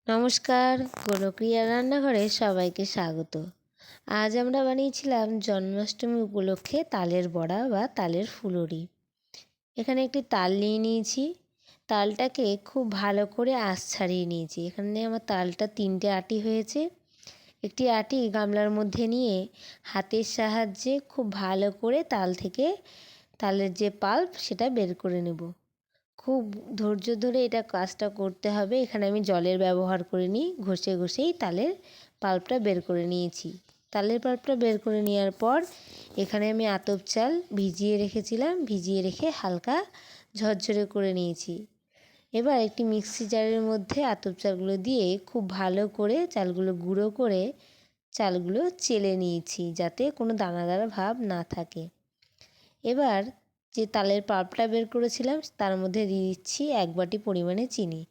নমস্কার, গণপ্রিয়া রান্নাঘরে সবাইকে স্বাগত। আজ আমরা বানিয়েছিলাম জন্মাষ্টমী উপলক্ষে তালের বড়া বা তালের ফুলুরি। এখানে একটি তাল নিয়ে নিয়েছি। তালটাকে খুব ভালো করে আঁশ ছাড়িয়ে নিয়েছি। এখানে আমার তালটা 3টে আটি হয়েছে। একটি আটি গামলার মধ্যে নিয়ে হাতের সাহায্যে খুব ভালো করে তাল থেকে তালের যে পাল্প সেটা বের করে নেব। খুব ধৈর্য ধরে এটা কাজটা করতে হবে। এখানে আমি জলের ব্যবহার করিনি, ঘষে ঘষেই তালের পাল্পটা বের করে নিয়েছি। তালের পাল্পটা বের করে নেওয়ার পর এখানে আমি আতপ চাল ভিজিয়ে রেখেছিলাম, ভিজিয়ে রেখে হালকা ঝরঝরে করে নিয়েছি। এবার একটি মিক্সি জারের মধ্যে আতপ চালগুলো দিয়ে খুব ভালো করে চালগুলো গুঁড়ো করে চালগুলো চেলে নিয়েছি, যাতে কোনো দানা দানা ভাব না থাকে। এবার যে তালের পাল্পটা বের করেছিলাম তার মধ্যে দিয়ে দিচ্ছি 1 বাটি পরিমাণে চিনি।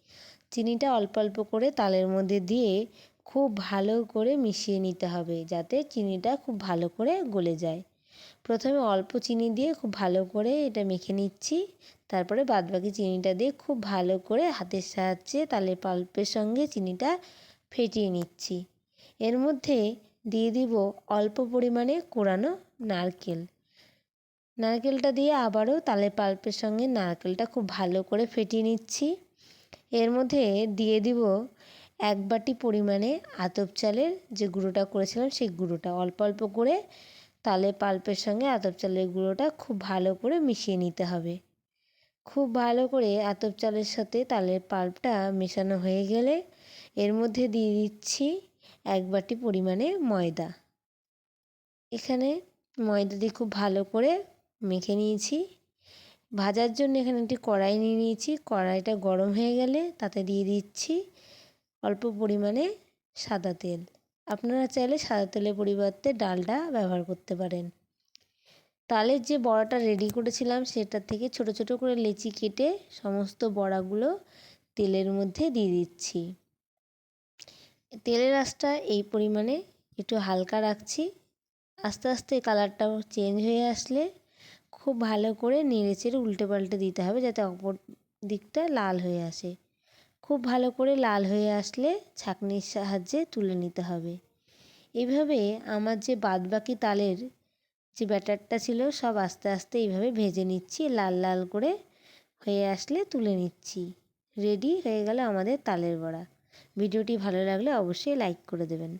চিনিটা অল্প অল্প করে তালের মধ্যে দিয়ে খুব ভালো করে মিশিয়ে নিতে হবে, যাতে চিনিটা খুব ভালো করে গলে যায়। প্রথমে অল্প চিনি দিয়ে খুব ভালো করে এটা মেখে নিচ্ছি। তারপরে বাদবাকি চিনিটা দিয়ে খুব ভালো করে হাতের সাহায্যে তালের পাল্পের সঙ্গে চিনিটা ফেটিয়ে নিচ্ছি। এর মধ্যে দিয়ে দিব অল্প পরিমাণে কোরানো নারকেল। নারকেলটা দিয়ে আবারও তালের পাল্পের সঙ্গে নারকেলটা খুব ভালো করে ফেটিয়ে নিচ্ছি। এর মধ্যে দিয়ে দিব 1 বাটি পরিমাণে আতপ চালের যে গুঁড়োটা করেছিলাম সেই গুঁড়োটা অল্প অল্প করে তালের পাল্পের সঙ্গে আতপ চালের গুঁড়োটা খুব ভালো করে মিশিয়ে নিতে হবে। খুব ভালো করে আতপ চালের সাথে তালের পাল্পটা মেশানো হয়ে গেলে এর মধ্যে দিয়ে দিচ্ছি 1 বাটি পরিমাণে ময়দা। এখানে ময়দা দিয়ে খুব ভালো করে মেখে নিয়েছি। ভাজার জন্য এখানে একটি কড়াই নিয়ে নিয়েছি। কড়াইটা গরম হয়ে গেলে তাতে দিয়ে দিচ্ছি অল্প পরিমাণে সাদা তেল। আপনারা চাইলে সাদা তেলের পরিবর্তে ডালডা ব্যবহার করতে পারেন। তালের যে বড়াটা রেডি করেছিলাম সেটা থেকে ছোট ছোট করে লেচি কেটে সমস্ত বড়াগুলো তেলের মধ্যে দিয়ে দিচ্ছি। তেলের আঁচটা এই পরিমাণে একটু হালকা রাখছি। আস্তে আস্তে কালারটাও চেঞ্জ হয়ে আসলে খুব ভালো করে নেড়েচেড়ে উল্টে পাল্টে দিতে হবে, যাতে অপর দিকটা লাল হয়ে আসে। খুব ভালো করে লাল হয়ে আসলে ছাঁকনির সাহায্যে তুলে নিতে হবে। এইভাবে আমার যে বাদবাকি তালের যে ব্যাটারটা ছিল সব আস্তে আস্তে এইভাবে ভেজে নিচ্ছি। লাল লাল করে হয়ে আসলে তুলে নিচ্ছি। রেডি হয়ে গেল আমাদের তালের বড়া। ভিডিওটি ভালো লাগলে অবশ্যই লাইক করে দেবেন।